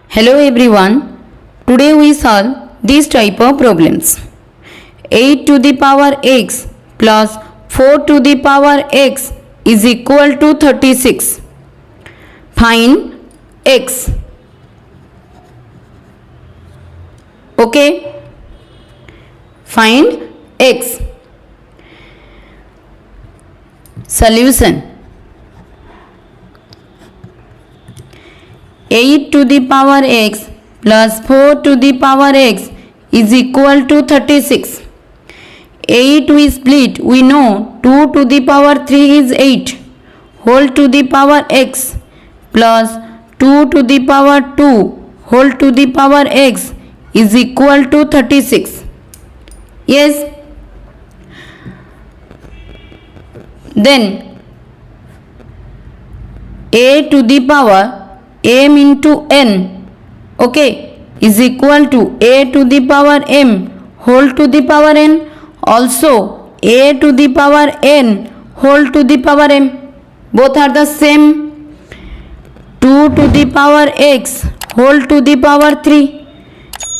Hello everyone. Today we solve this type of problems. 8 to the power x plus 4 to the power x is equal to 36. Find x. Okay. Find x. Solution. 8 to the power x plus 4 to the power x is equal to 36. 8 we split, we know 2 to the power 3 is 8 whole to the power x plus 2 to the power 2 whole to the power x is equal to 36. Yes. Then a to the power m into n, okay, is equal to a to the power m whole to the power n, also a to the power n whole to the power m, both are the same. 2 to the power x whole to the power 3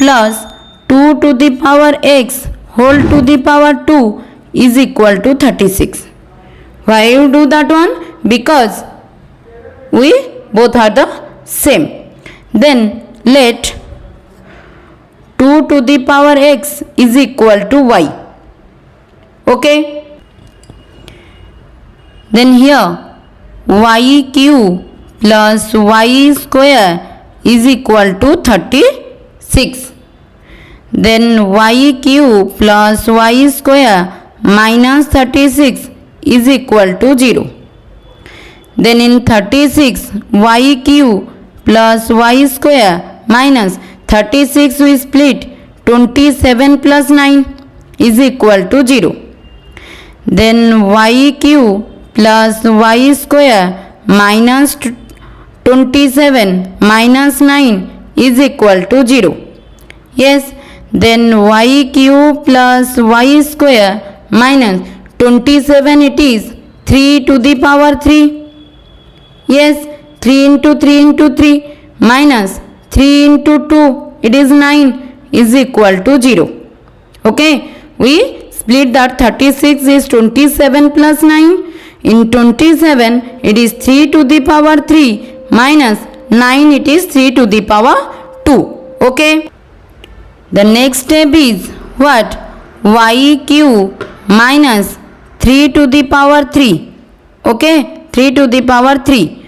plus 2 to the power x whole to the power 2 is equal to 36. Why you do that one? Because we both are the same. Then let 2 to the power x is equal to y. Okay. Then here y cube plus y square is equal to 36. Then y cube plus y square minus 36 is equal to 0. Then in 36 y cube plus y square minus 36 we split 27 plus 9 is equal to 0. Then y cube plus y square minus 27 minus 9 is equal to 0. Yes. Then y cube plus y square minus 27 it is 3 to the power 3. Yes, 3 into 3 into 3 minus 3 into 2 it is 9 is equal to 0. Okay, we split that 36 is 27 plus 9. In 27 it is 3 to the power 3 minus 9 it is 3 to the power 2. Okay. The next step is what? Y cube minus 3 to the power 3. Okay, 3 to the power 3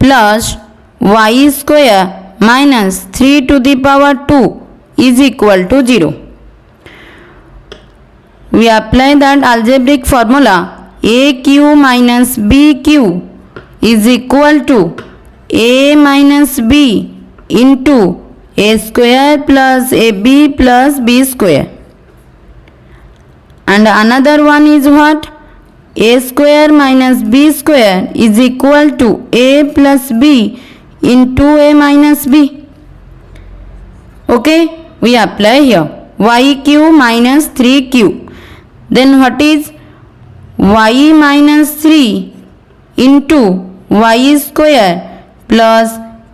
plus y square minus 3 to the power 2 is equal to 0. We apply that algebraic formula a cube minus b cube is equal to a minus b into a square plus ab plus b square. And another one is what? A square minus b square is equal to a plus b into a minus b. Okay, we apply here y cube minus 3 cube. Then what is y minus 3 into y square plus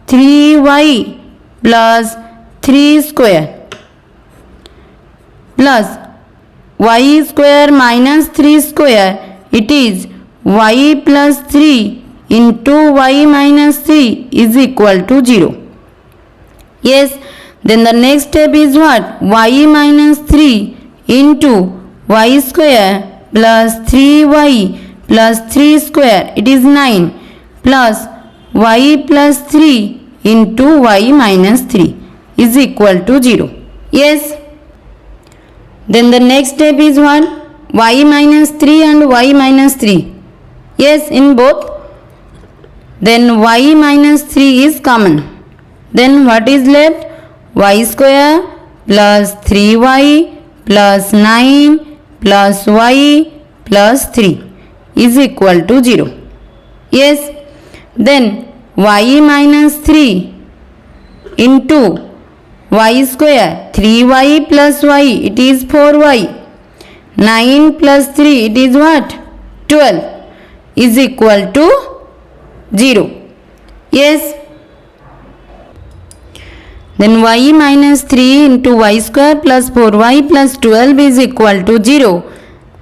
3y plus 3 square plus y square minus 3 square it is y plus 3 into y minus 3 is equal to 0. Yes, then the next step is what? Y minus 3 into y square plus 3y plus 3 square it is 9 plus y plus 3 into y minus 3 is equal to 0. Yes. Then the next step is what? Y minus 3 and y minus 3. Yes, in both. Then y minus 3 is common. Then what is left? Y square plus 3y plus 9 plus y plus 3 is equal to 0. Yes. Then y minus 3 into y square 3y plus y it is 4y. 9 plus 3 it is what? 12 is equal to 0. Yes. Then y minus 3 into y square plus 4y plus 12 is equal to 0.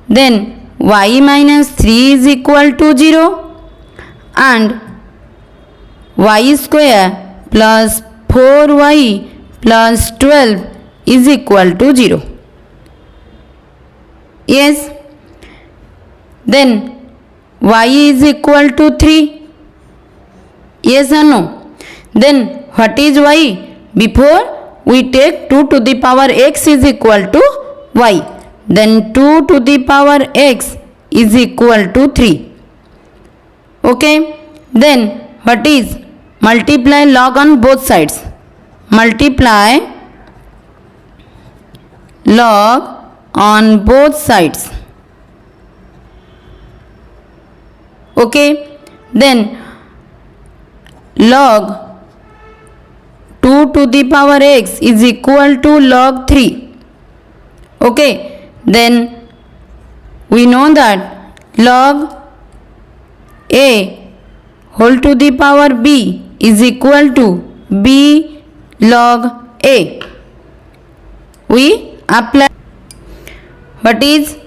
Then y minus 3 is equal to 0 and y square plus 4y plus 12 is equal to 0. Yes. Then y is equal to 3. Yes or no? Then what is y? Before we take 2 to the power x is equal to y. Then 2 to the power x is equal to 3. Okay. Then what is? Multiply log on both sides. Multiply log on both sides. Okay. Then log 2 to the power x is equal to log 3. Okay. Then we know that log a whole to the power b is equal to b log a. We apply what is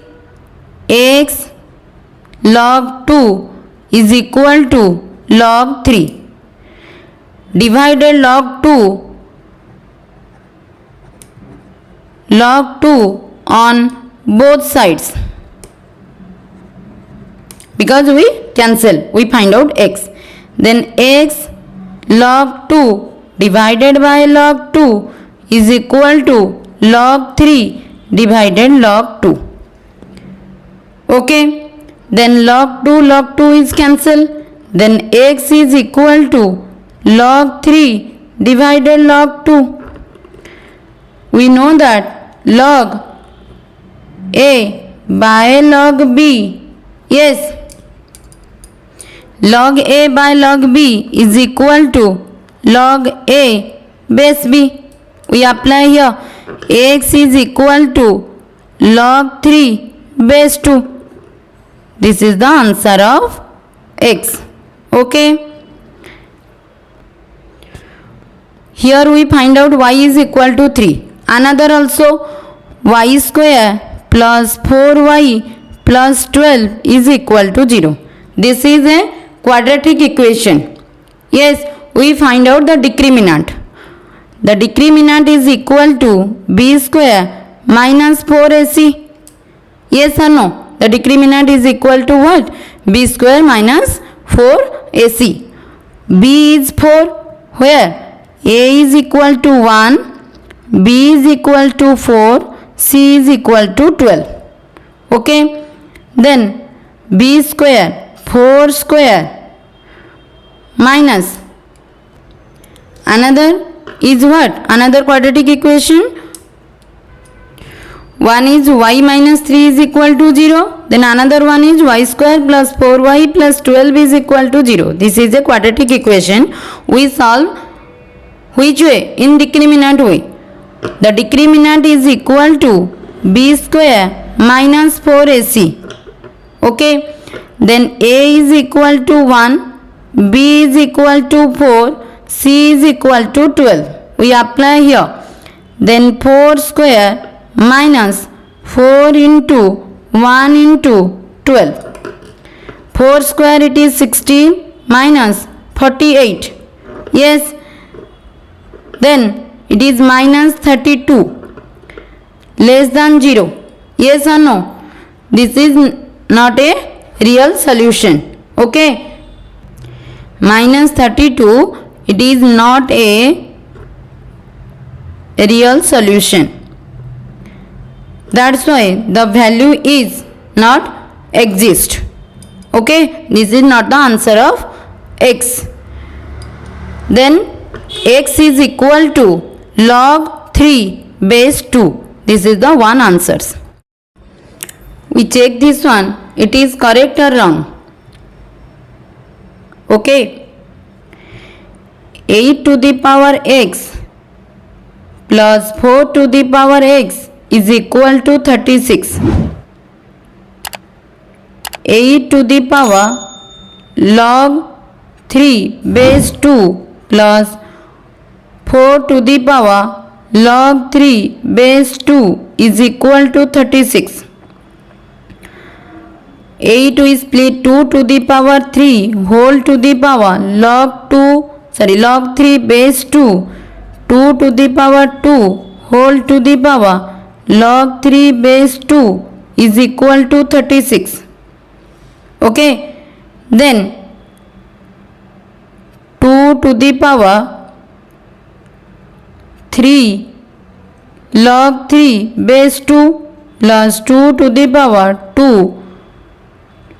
x log 2 is equal to log 3. Divided log 2 on both sides, because we cancel, we find out x. Then x log 2 divided by log 2 is equal to log 3 divided log 2. Okay. Then log 2 is cancelled. Then x is equal to log 3 divided log 2. We know that log a by log b. Yes. Log a by log b is equal to log a base b. We apply here. X is equal to log 3 base 2. This is the answer of x. Okay. Here we find out y is equal to 3. Another also, y square plus 4y plus 12 is equal to 0. This is a quadratic equation. Yes, we find out the discriminant. The discriminant is equal to b square minus 4ac. Yes or no? The discriminant is equal to what? B square minus 4ac. B is 4. Where? A is equal to 1, B is equal to 4, C is equal to 12. Okay. Then B square, 4 square minus another is what? Another quadratic equation. One is y minus 3 is equal to 0. Then another one is y square plus 4y plus 12 is equal to 0. This is a quadratic equation. We solve which way? In discriminant way. The discriminant is equal to b square minus 4ac. Okay. Then a is equal to 1, b is equal to 4, c is equal to 12. We apply here. Then 4 square minus 4 into 1 into 12. 4 square it is 16 minus 48. Yes. Then it is minus 32. Less than 0. Yes or no? This is not a real solution. Okay. Minus 32, it is not a real solution. That's why the value is not exist. Okay. This is not the answer of x. Then x is equal to log 3 base 2. This is the one answers. We check this one. It is correct or wrong? Okay. 8 to the power x plus 4 to the power x is equal to 36. 8 to the power log 3 base 2 plus 4 to the power log 3 base 2 is equal to 36. 8 we split 2 to the power 3 whole to the power log 3 base 2, 2 to the power 2 whole to the power log 3 base 2 is equal to 36. Okay, then 2 to the power 3 log 3 base 2 plus 2 to the power 2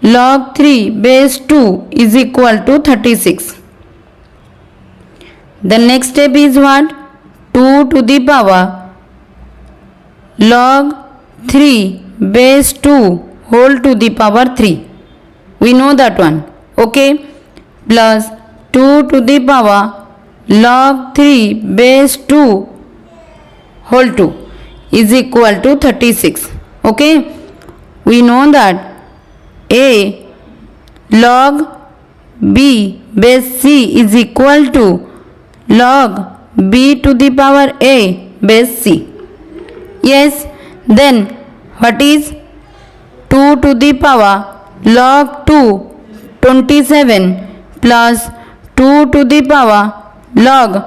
log 3 base 2 is equal to 36. The next step is what? 2 to the power log 3 base 2 whole to the power 3. We know that one. Okay, plus 2 to the power log 3 base 2 whole 2 is equal to 36. Okay, we know that a log b base c is equal to log b to the power a base c. Yes, then what is 2 to the power log 2 27 plus 2 to the power log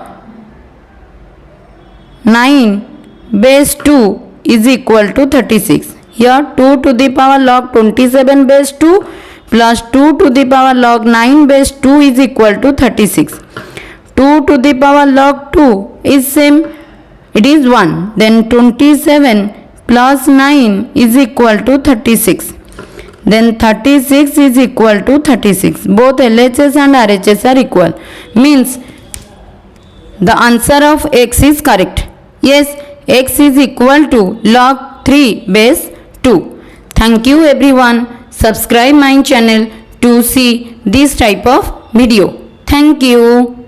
9 base 2 is equal to 36. Here 2 to the power log 27 base 2 plus 2 to the power log 9 base 2 is equal to 36. 2 to the power log 2 is same, it is 1. Then 27 plus 9 is equal to 36. Then 36 is equal to 36. Both LHS and RHS are equal. Means the answer of x is correct. Yes, x is equal to log 3 base 2. Thank you everyone. Subscribe my channel to see this type of video. Thank you.